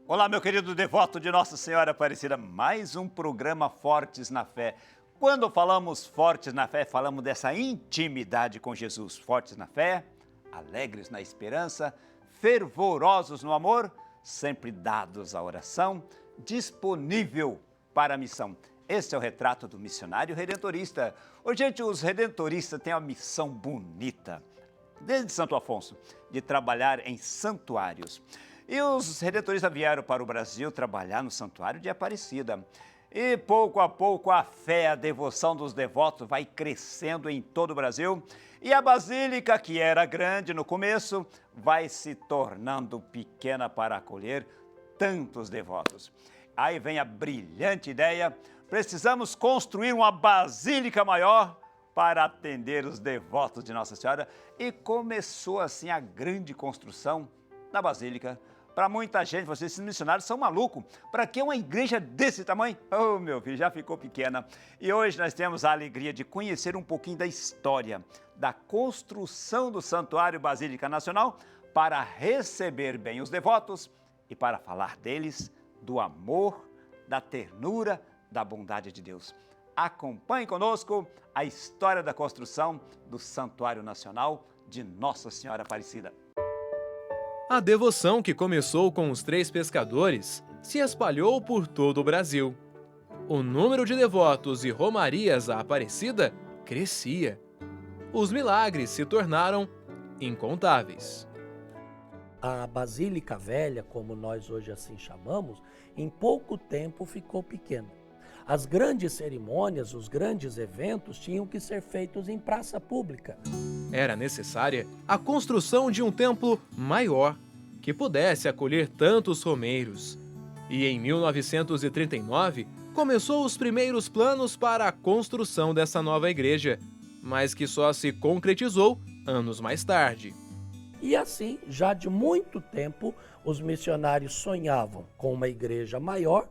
Olá, meu querido devoto de Nossa Senhora Aparecida, mais um programa Fortes na Fé. Quando falamos fortes na fé, falamos dessa intimidade com Jesus. Fortes na fé, alegres na esperança, fervorosos no amor, sempre dados à oração, disponível para a missão. Esse é o retrato do missionário redentorista. Ô, gente, os redentoristas têm uma missão bonita, desde Santo Afonso, de trabalhar em santuários. E os redentoristas vieram para o Brasil trabalhar no Santuário de Aparecida. E pouco a pouco a fé, a devoção dos devotos vai crescendo em todo o Brasil. E a basílica, que era grande no começo, vai se tornando pequena para acolher tantos devotos. Aí vem a brilhante ideia: precisamos construir uma basílica maior para atender os devotos de Nossa Senhora. E começou assim a grande construção da basílica. Para muita gente, esses missionários são malucos. Para que uma igreja desse tamanho? Oh, meu filho, já ficou pequena. E hoje nós temos a alegria de conhecer um pouquinho da história da construção do Santuário Basílica Nacional para receber bem os devotos e para falar deles, do amor, da ternura, da bondade de Deus. Acompanhe conosco a história da construção do Santuário Nacional de Nossa Senhora Aparecida. A devoção que começou com os 3 pescadores se espalhou por todo o Brasil. O número de devotos e romarias à Aparecida crescia. Os milagres se tornaram incontáveis. A Basílica Velha, como nós hoje assim chamamos, em pouco tempo ficou pequena. As grandes cerimônias, os grandes eventos tinham que ser feitos em praça pública. Era necessária a construção de um templo maior, que pudesse acolher tantos romeiros. E em 1939, começou os primeiros planos para a construção dessa nova igreja, mas que só se concretizou anos mais tarde. E assim, já de muito tempo, os missionários sonhavam com uma igreja maior,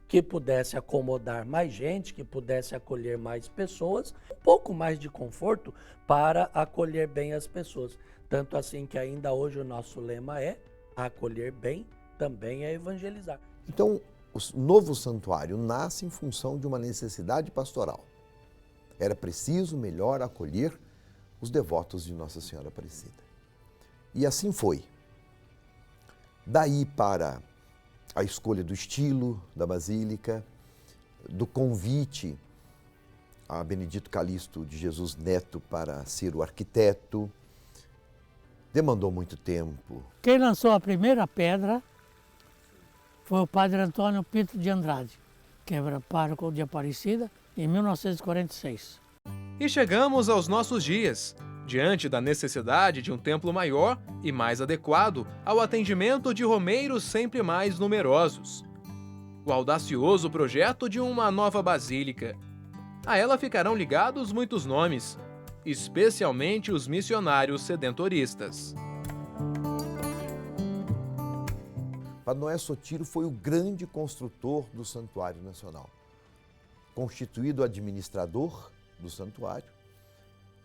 que pudesse acomodar mais gente, que pudesse acolher mais pessoas, um pouco mais de conforto para acolher bem as pessoas. Tanto assim que ainda hoje o nosso lema é: acolher bem também é evangelizar. Então, o novo santuário nasce em função de uma necessidade pastoral. Era preciso melhor acolher os devotos de Nossa Senhora Aparecida. E assim foi. Daí para a escolha do estilo da basílica, do convite a Benedito Calixto de Jesus Neto para ser o arquiteto, demandou muito tempo. Quem lançou a primeira pedra foi o padre Antônio Pinto de Andrade, que era pároco de Aparecida, em 1946. E chegamos aos nossos dias, diante da necessidade de um templo maior e mais adequado ao atendimento de romeiros sempre mais numerosos. O audacioso projeto de uma nova basílica. A ela ficarão ligados muitos nomes, especialmente os missionários sedentoristas. Padre Noé Sotiro foi o grande construtor do Santuário Nacional. Constituído administrador do santuário,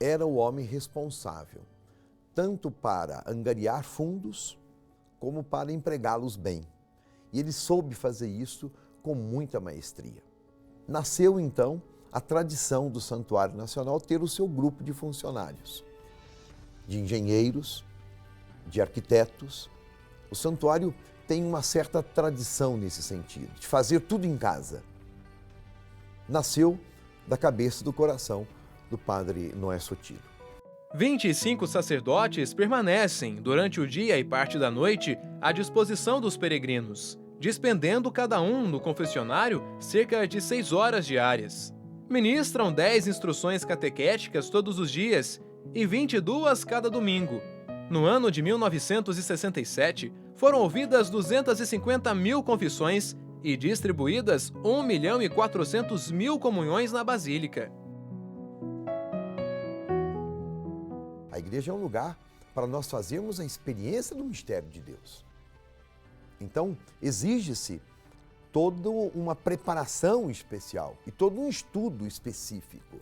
era o homem responsável, tanto para angariar fundos, como para empregá-los bem. E ele soube fazer isso com muita maestria. Nasceu, então, a tradição do Santuário Nacional ter o seu grupo de funcionários, de engenheiros, de arquitetos. O santuário tem uma certa tradição nesse sentido, de fazer tudo em casa. Nasceu da cabeça e do coração do padre Noé Sotiro. 25 sacerdotes permanecem, durante o dia e parte da noite, à disposição dos peregrinos, despendendo cada um no confessionário cerca de 6 horas diárias. Ministram 10 instruções catequéticas todos os dias e 22 cada domingo. No ano de 1967, foram ouvidas 250 mil confissões e distribuídas 1.400.000 comunhões na Basílica. A igreja é um lugar para nós fazermos a experiência do mistério de Deus. Então, exige-se toda uma preparação especial e todo um estudo específico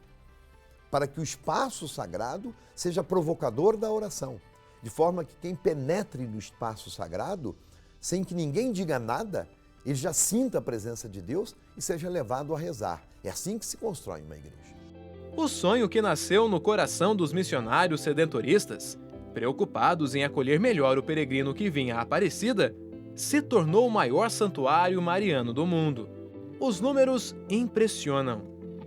para que o espaço sagrado seja provocador da oração, de forma que quem penetre no espaço sagrado sem que ninguém diga nada, ele já sinta a presença de Deus e seja levado a rezar. É assim que se constrói uma igreja. O sonho que nasceu no coração dos missionários sedentoristas, preocupados em acolher melhor o peregrino que vinha à Aparecida, se tornou o maior santuário mariano do mundo. Os números impressionam.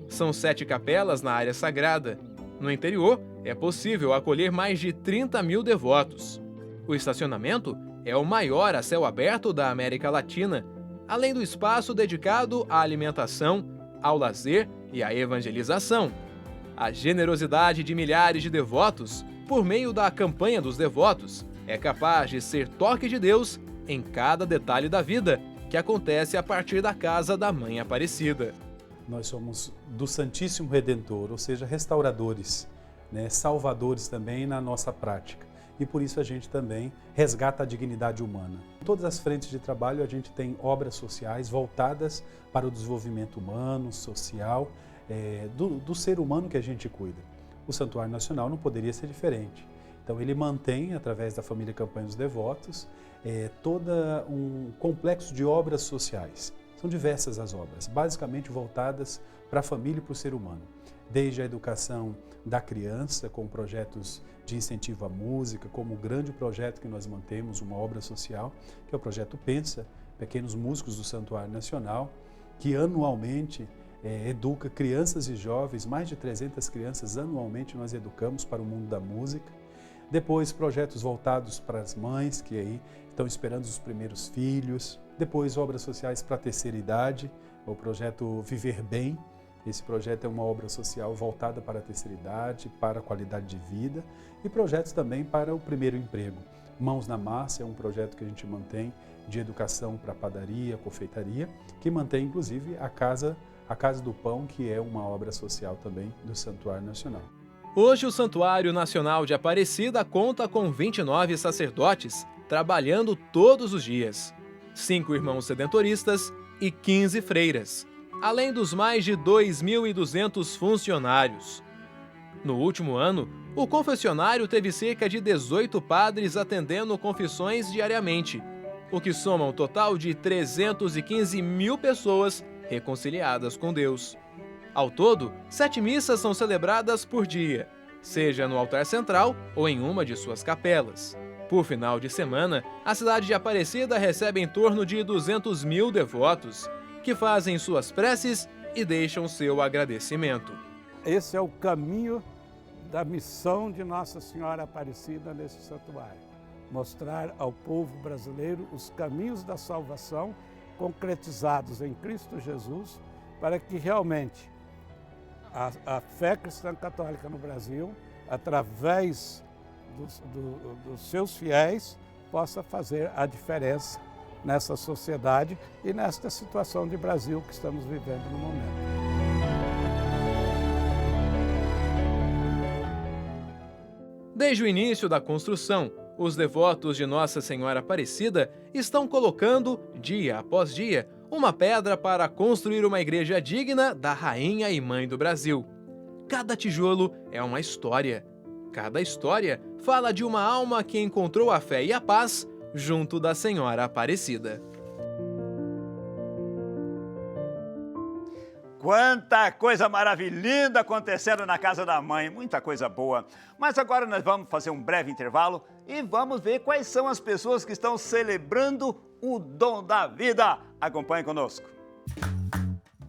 São 7 capelas na área sagrada. No interior, é possível acolher mais de 30 mil devotos. O estacionamento é o maior a céu aberto da América Latina, além do espaço dedicado à alimentação, ao lazer e à evangelização. A generosidade de milhares de devotos, por meio da campanha dos devotos, é capaz de ser toque de Deus em cada detalhe da vida, que acontece a partir da casa da Mãe Aparecida. Nós somos do Santíssimo Redentor, ou seja, restauradores, salvadores também na nossa prática. E por isso a gente também resgata a dignidade humana. Em todas as frentes de trabalho a gente tem obras sociais voltadas para o desenvolvimento humano, social, do ser humano que a gente cuida. O Santuário Nacional não poderia ser diferente. Então ele mantém, através da família Campanha dos Devotos, todo um complexo de obras sociais. São diversas as obras, basicamente voltadas para a família e para o ser humano. Desde a educação da criança, com projetos de incentivo à música, como o grande projeto que nós mantemos, uma obra social, que é o projeto Pensa, Pequenos Músicos do Santuário Nacional, que anualmente educa crianças e jovens, mais de 300 crianças anualmente nós educamos para o mundo da música. Depois, projetos voltados para as mães, que aí estão esperando os primeiros filhos. Depois, obras sociais para a terceira idade, o projeto Viver Bem. Esse projeto é uma obra social voltada para a terceira idade, para a qualidade de vida. E projetos também para o primeiro emprego. Mãos na Massa é um projeto que a gente mantém de educação para padaria, confeitaria, que mantém inclusive a Casa do Pão, que é uma obra social também do Santuário Nacional. Hoje o Santuário Nacional de Aparecida conta com 29 sacerdotes, trabalhando todos os dias, 5 irmãos sedentoristas e 15 freiras, além dos mais de 2.200 funcionários. No último ano, o confessionário teve cerca de 18 padres atendendo confissões diariamente, o que soma um total de 315 mil pessoas reconciliadas com Deus. Ao todo, 7 missas são celebradas por dia, seja no altar central ou em uma de suas capelas. Por final de semana, a cidade de Aparecida recebe em torno de 200 mil devotos, que fazem suas preces e deixam seu agradecimento. Esse é o caminho da missão de Nossa Senhora Aparecida nesse santuário. Mostrar ao povo brasileiro os caminhos da salvação concretizados em Cristo Jesus, para que realmente a fé cristã católica no Brasil, através dos seus fiéis, possa fazer a diferença nessa sociedade e nesta situação de Brasil que estamos vivendo no momento. Desde o início da construção, os devotos de Nossa Senhora Aparecida estão colocando, dia após dia, uma pedra para construir uma igreja digna da Rainha e Mãe do Brasil. Cada tijolo é uma história. Cada história fala de uma alma que encontrou a fé e a paz junto da Senhora Aparecida. Quanta coisa maravilhosa acontecendo na casa da mãe, muita coisa boa. Mas agora nós vamos fazer um breve intervalo e vamos ver quais são as pessoas que estão celebrando o dom da vida. Acompanhe conosco.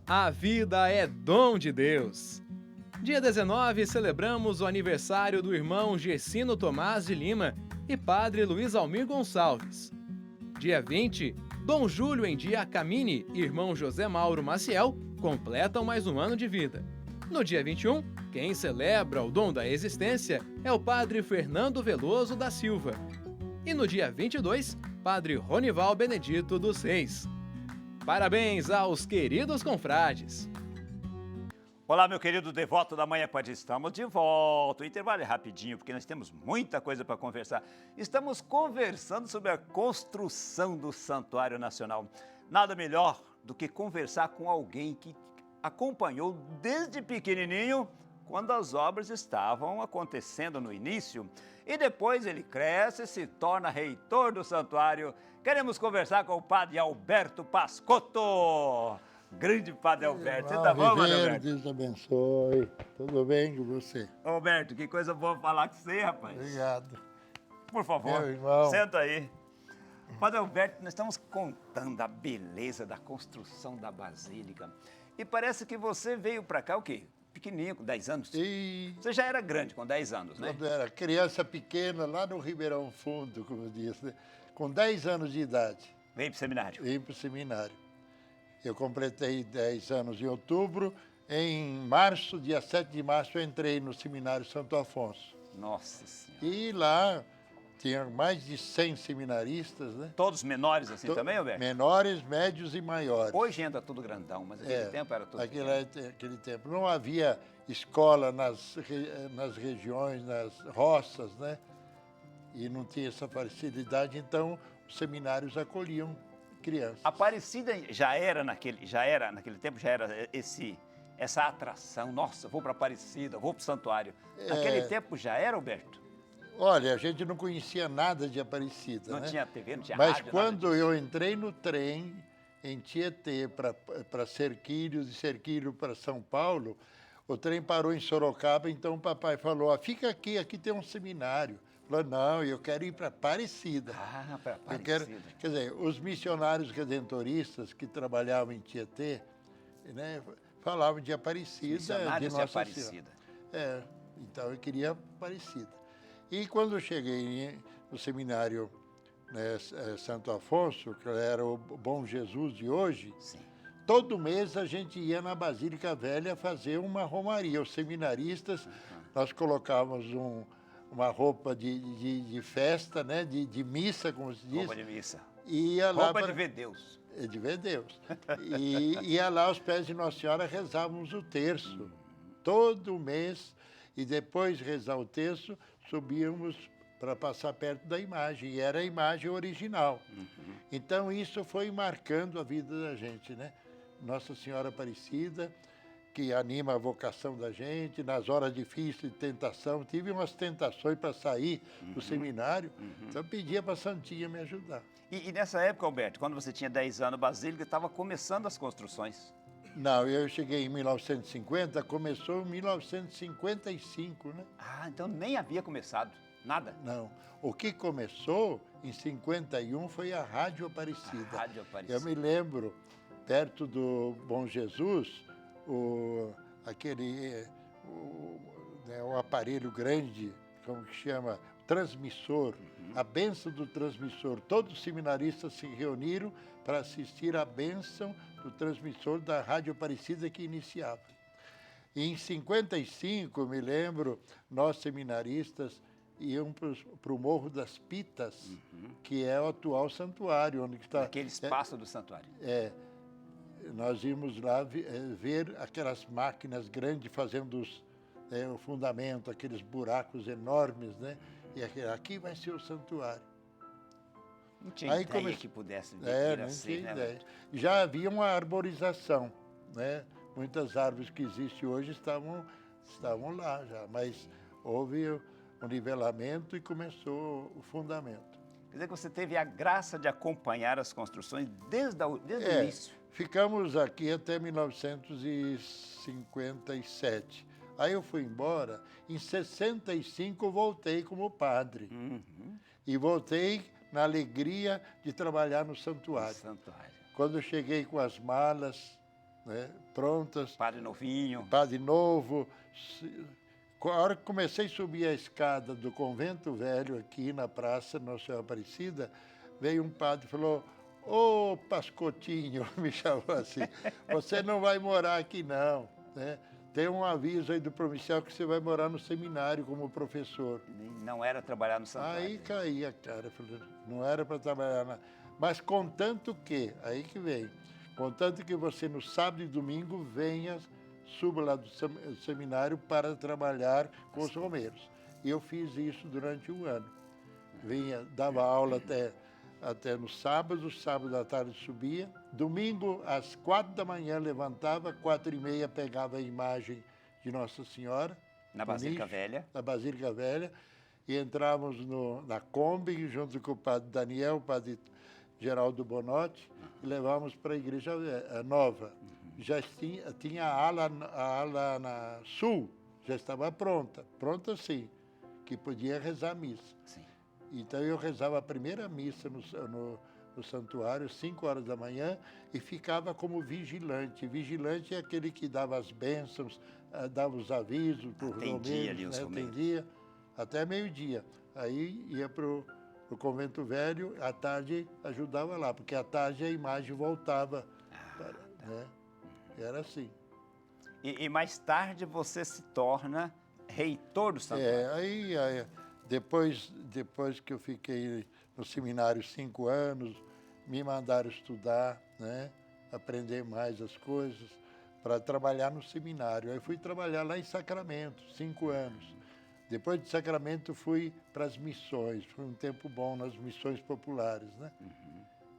A vida é dom de Deus. Dia 19, celebramos o aniversário do irmão Gessino Tomás de Lima e padre Luiz Almir Gonçalves. Dia 20, Dom Júlio Endia Camini e irmão José Mauro Maciel completam mais um ano de vida. No dia 21, quem celebra o dom da existência é o padre Fernando Veloso da Silva. E no dia 22, padre Ronival Benedito dos Reis. Parabéns aos queridos confrades! Olá, meu querido devoto da Mãe Aparecida, estamos de volta. O intervalo é rapidinho, porque nós temos muita coisa para conversar. Estamos conversando sobre a construção do Santuário Nacional. Nada melhor do que conversar com alguém que acompanhou desde pequenininho, quando as obras estavam acontecendo no início. E depois ele cresce e se torna reitor do santuário Queremos conversar com o padre Alberto Pascotto. Grande padre Alberto. Você tá bom, padre Alberto? Deus te abençoe. Tudo bem com você? Alberto, que coisa boa falar com você, rapaz. Obrigado. Por favor, Meu irmão. senta aí. Padre Alberto, nós estamos contando a beleza da construção da Basílica. E parece que você veio para cá o quê? Pequenininho, com 10 anos? E Você já era grande com 10 anos, né? quando era criança pequena, lá no Ribeirão Fundo, como diz, né? Com 10 anos de idade, Veio pro seminário. vim para o seminário. Eu completei 10 anos em outubro. Em março, dia 7 de março, eu entrei no Seminário Santo Afonso. Nossa Senhora. E lá tinha mais de 100 seminaristas, né? Todos menores assim também, Alberto? Menores, médios e maiores. Hoje entra tudo grandão, mas naquele tempo era tudo pequeno. Aquele tempo. Não havia escola nas regiões, nas roças, né? E não tinha essa facilidade, então os seminários acolhiam crianças. Aparecida já era naquele tempo, essa atração. Nossa, vou para Aparecida, vou para o santuário. Naquele tempo já era, Alberto? Olha, a gente não conhecia nada de Aparecida, Não né? tinha TV, não tinha Mas rádio, quando eu entrei no trem em Tietê para Serquilhos e Serquilho para São Paulo, o trem parou em Sorocaba, então o papai falou, fica aqui tem um seminário. Falou, não, eu quero ir para Aparecida. Ah, para Eu quero, Aparecida. quer dizer, os missionários redentoristas que trabalhavam em Tietê, né, falavam de Aparecida, Missionários de de Nossa Aparecida. Senhora. Então eu queria Aparecida. E quando eu cheguei no seminário, né, Santo Afonso, que era o Bom Jesus de hoje, Sim. todo mês a gente ia na Basílica Velha fazer uma romaria. Os seminaristas, nós colocávamos uma roupa de festa, né, de missa, como se diz. Roupa de missa. E ia lá Roupa de ver Deus. de ver Deus. E ia lá aos pés de Nossa Senhora, rezávamos o terço, todo mês. E depois de rezar o terço, subíamos para passar perto da imagem. E era a imagem original. Então isso foi marcando a vida da gente, né? Nossa Senhora Aparecida, que anima a vocação da gente, nas horas difíceis de tentação. Tive umas tentações para sair do seminário, então eu pedia para a Santinha me ajudar. E nessa época, Alberto, quando você tinha 10 anos, a Basílica estava começando as construções. Não, eu cheguei em 1950, começou em 1955, né? Ah, então nem havia começado. Nada. Não. O que começou em 51 foi a Rádio Aparecida. A Rádio Aparecida. Eu me lembro, perto do Bom Jesus, o aparelho grande, como que chama? Transmissor. A bênção do transmissor. Todos os seminaristas se reuniram para assistir à bênção do transmissor da Rádio Aparecida que iniciava. E em 55, me lembro, nós seminaristas iam para o Morro das Pitas, que é o atual santuário, onde está... Aquele espaço do santuário. Nós íamos lá ver aquelas máquinas grandes fazendo o fundamento, aqueles buracos enormes, né? E aqui vai ser o santuário. Não tinha ideia que pudesse vir não assim, tinha né? ideia. Já havia uma arborização, né? Muitas árvores que existem hoje estavam lá já, mas houve o nivelamento e começou o fundamento. Quer dizer que você teve a graça de acompanhar as construções desde o início. Ficamos aqui até 1957. Aí eu fui embora, em 65 eu voltei como padre. E voltei na alegria de trabalhar no santuário. Quando eu cheguei com as malas, né, prontas. Padre novinho. Padre novo. A hora que comecei a subir a escada do Convento Velho, aqui na Praça Nossa Senhora Aparecida, veio um padre e falou, ô Pascotinho, me chamou assim, você não vai morar aqui não, né? Tem um aviso aí do provincial que você vai morar no seminário como professor. Não era trabalhar no santuário. Aí caí a cara, falei, não era para trabalhar, mas contanto que, aí que vem, contanto que você no sábado e domingo venha, suba lá do seminário para trabalhar com os romeiros. E eu fiz isso durante um ano. Vinha, dava aula até no sábado à tarde subia. Domingo, às 4 da manhã, levantava, 4h30 pegava a imagem de Nossa Senhora. Na Basílica Velha. Na Basílica Velha. E entrávamos na Kombi, junto com o padre Daniel, o padre Geraldo Bonotti, e levávamos para a igreja nova. Já tinha a ala na sul, já estava pronta sim, que podia rezar a missa. Sim. Então eu rezava a primeira missa no santuário, 5 horas da manhã, e ficava como vigilante. Vigilante é aquele que dava as bênçãos, dava os avisos para os romeiros, atendia até meio-dia. Aí ia para o convento velho, à tarde ajudava lá, porque à tarde a imagem voltava. Né? Era assim. E mais tarde você se torna reitor do santuário. Aí depois que eu fiquei no seminário 5 anos, me mandaram estudar, né? Aprender mais as coisas, para trabalhar no seminário. Aí fui trabalhar lá em Sacramento, 5 anos. Depois de Sacramento fui para as missões, foi um tempo bom nas missões populares, né?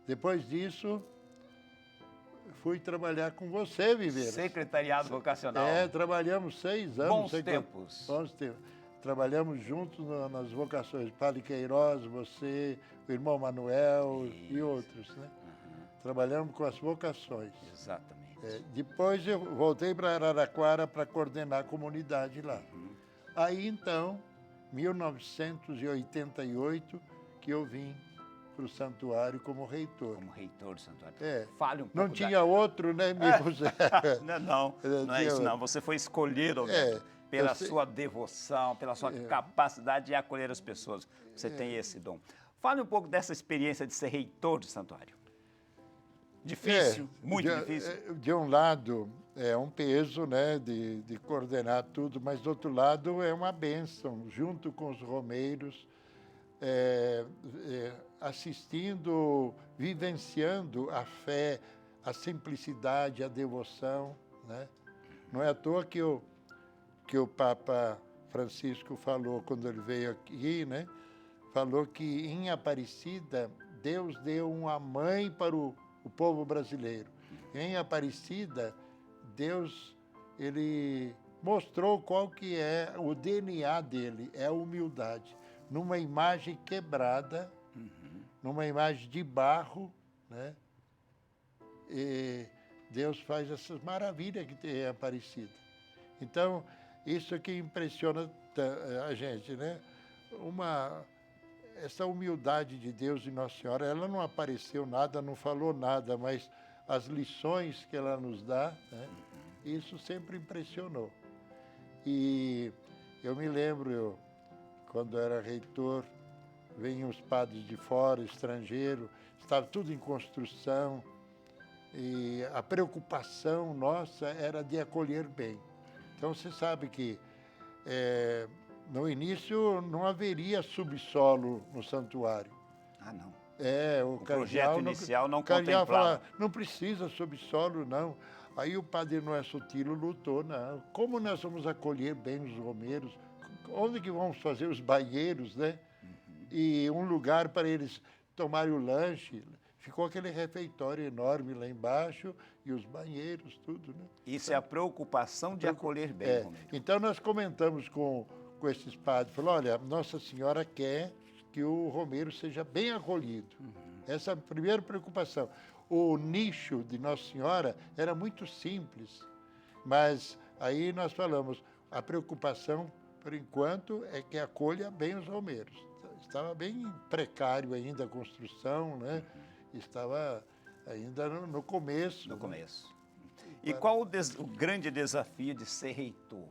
Depois disso, fui trabalhar com você, Viveiros. Secretariado vocacional. Trabalhamos 6 anos. Bons tempos. Bons tempos. Trabalhamos juntos nas vocações, Padre Queiroz, você, o irmão Manuel e outros, né? Trabalhamos com as vocações. Exatamente. Depois eu voltei para Araraquara para coordenar a comunidade lá. Aí então, 1988, que eu vim para o santuário como reitor. Como reitor do santuário. Fale um pouco. Não tinha outro, né? Não é isso não. Você foi escolhido pela sua devoção, pela sua capacidade de acolher as pessoas. Você tem esse dom. Fale um pouco dessa experiência de ser reitor do santuário. Difícil, muito difícil. De um lado, é um peso, né, de coordenar tudo, mas do outro lado é uma bênção, junto com os romeiros, assistindo, vivenciando a fé, a simplicidade, a devoção, né? Não é à toa que o Papa Francisco falou, quando ele veio aqui, né? Falou que em Aparecida, Deus deu uma mãe para o povo brasileiro. Em Aparecida, Deus, ele mostrou qual que é o DNA dele, é a humildade. Numa imagem quebrada, numa imagem de barro, né? E Deus faz essas maravilhas que tem em Aparecida. Então, isso que impressiona a gente, né? Essa humildade de Deus e Nossa Senhora, ela não apareceu nada, não falou nada, mas as lições que ela nos dá, né? Isso sempre impressionou. E eu me lembro, quando era reitor, vinham os padres de fora, estrangeiro, estava tudo em construção, e a preocupação nossa era de acolher bem. Então, você sabe que no início não haveria subsolo no santuário. Ah, não. O projeto inicial não contemplava. contemplava. Não precisa subsolo, não. Aí o padre Noé Sotilo lutou, não. Como nós vamos acolher bem os romeiros? Onde que vamos fazer os banheiros, né? E um lugar para eles tomarem o lanche. Ficou aquele refeitório enorme lá embaixo e os banheiros, tudo, né? Isso é a preocupação de acolher bem o romeiro. Então nós comentamos com esses padres, falou, olha, Nossa Senhora quer que o romeiro seja bem acolhido. Essa é a primeira preocupação. O nicho de Nossa Senhora era muito simples, mas aí nós falamos, a preocupação, por enquanto, é que acolha bem os romeiros. Estava bem precário ainda a construção, né? Estava ainda no começo. No começo. E qual o grande desafio de ser reitor?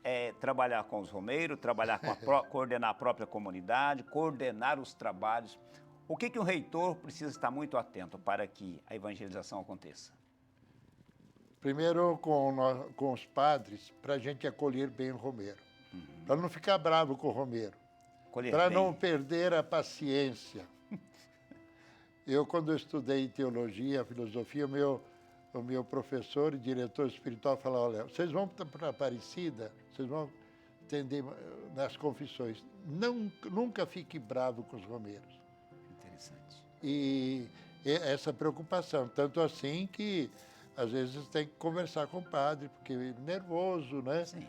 É trabalhar com os romeiros, trabalhar com coordenar a própria comunidade, coordenar os trabalhos. O que um reitor precisa estar muito atento para que a evangelização aconteça? Primeiro, com os padres, para a gente acolher bem o romeiro. Para não ficar bravo com o romeiro. Para não perder a paciência. Eu, quando eu estudei teologia, filosofia, o meu professor e diretor espiritual falou, olha, vocês vão para Aparecida, vocês vão atender nas confissões. Nunca fique bravo com os romeiros. Interessante. E essa preocupação, tanto assim que às vezes tem que conversar com o padre, porque é nervoso, né? Sim.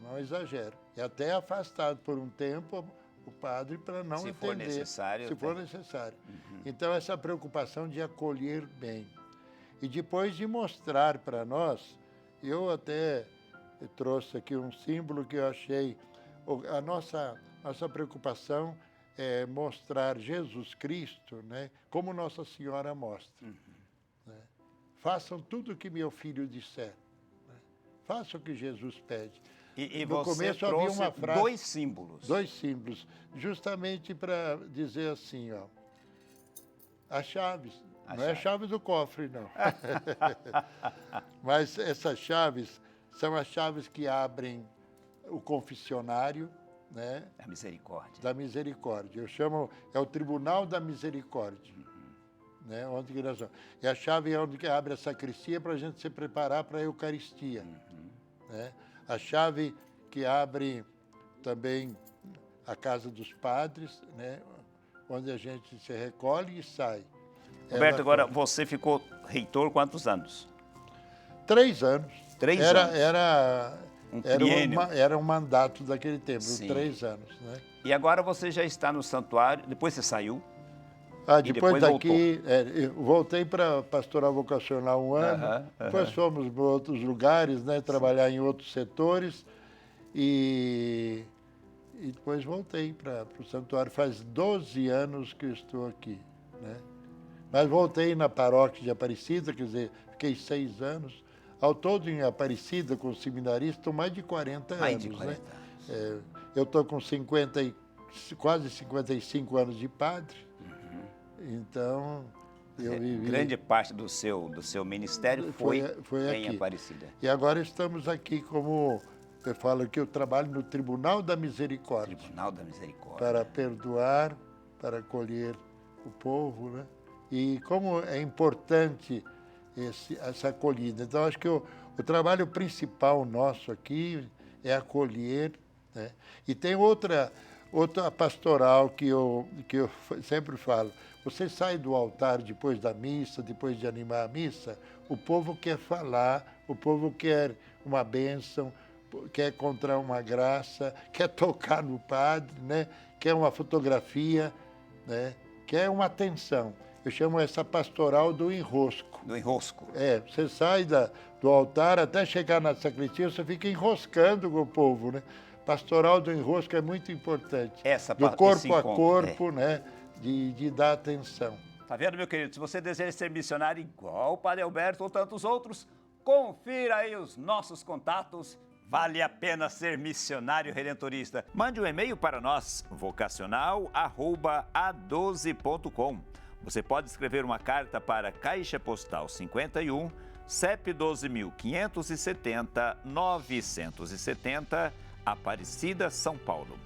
Não exagero. E até afastado por um tempo, o padre para não Se entender. for necessário. Se for necessário. Então, essa preocupação de acolher bem. E depois de mostrar para nós, eu até trouxe aqui um símbolo que eu achei, a nossa preocupação é mostrar Jesus Cristo, né, como Nossa Senhora mostra. Né? Façam tudo o que meu filho disser. Né? Façam o que Jesus pede. E No você começo trouxe havia uma frase, 2 símbolos. 2 símbolos, justamente para dizer assim, ó, as chaves, não é a chave do cofre, não. Mas essas chaves são as chaves que abrem o confessionário, né, A misericórdia. da misericórdia. Eu chamo, é o Tribunal da Misericórdia. Né, onde que nós vamos. E a chave é onde que abre a sacristia para a gente se preparar para a Eucaristia. Né? A chave que abre também a casa dos padres, né, onde a gente se recolhe e sai. Roberto, Ela agora acolhe. você ficou reitor quantos anos? 3 anos. 3 era, anos. Era um mandato daquele tempo, Sim. 3 anos. Né? E agora você já está no santuário, depois você saiu. Depois depois daqui, eu voltei para pastoral vocacional 1 ano, Aham, depois fomos para outros lugares, né, trabalhar em outros setores e depois voltei para o santuário. Faz 12 anos que eu estou aqui. Né? Mas voltei na paróquia de Aparecida, quer dizer, fiquei 6 anos. Ao todo em Aparecida, com os seminaristas, estou mais de 40 Mais anos. de 40 né? Eu estou com quase 55 anos de padre. Então, eu vivi... Grande parte do seu ministério foi em aqui. Aparecida. E agora estamos aqui como, eu falo que eu trabalho no Tribunal da Misericórdia. Tribunal da Misericórdia. Para perdoar, para acolher o povo, né? E como é importante essa acolhida. Então, acho que o trabalho principal nosso aqui é acolher, né? E tem outra pastoral que eu sempre falo. Você sai do altar depois da missa, depois de animar a missa, o povo quer falar, o povo quer uma bênção, quer encontrar uma graça, quer tocar no padre, né? Quer uma fotografia, né? Quer uma atenção. Eu chamo essa pastoral do enrosco. Do enrosco. Você sai do altar até chegar na sacristia, você fica enroscando com o povo, né? Pastoral do enrosco é muito importante. Do corpo a corpo, né? De dar atenção. Tá vendo, meu querido? Se você deseja ser missionário igual o Padre Alberto ou tantos outros, confira aí os nossos contatos. Vale a pena ser missionário redentorista. Mande um e-mail para nós, vocacional@a12.com. Você pode escrever uma carta para Caixa Postal 51, CEP 12.570, 970, Aparecida, São Paulo.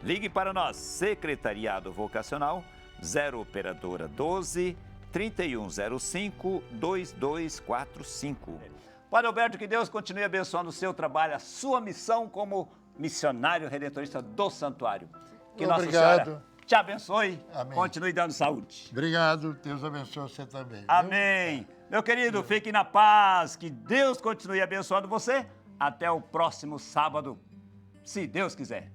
Ligue para nós, Secretariado Vocacional, 0 Operadora 12 3105 2245. Padre Alberto, que Deus continue abençoando o seu trabalho, a sua missão como missionário redentorista do santuário. Que Nossa Senhora te abençoe. Amém. Continue dando saúde. Obrigado, Deus abençoe você também. Amém. Viu? Meu querido, fique na paz, que Deus continue abençoando você. Até o próximo sábado, se Deus quiser.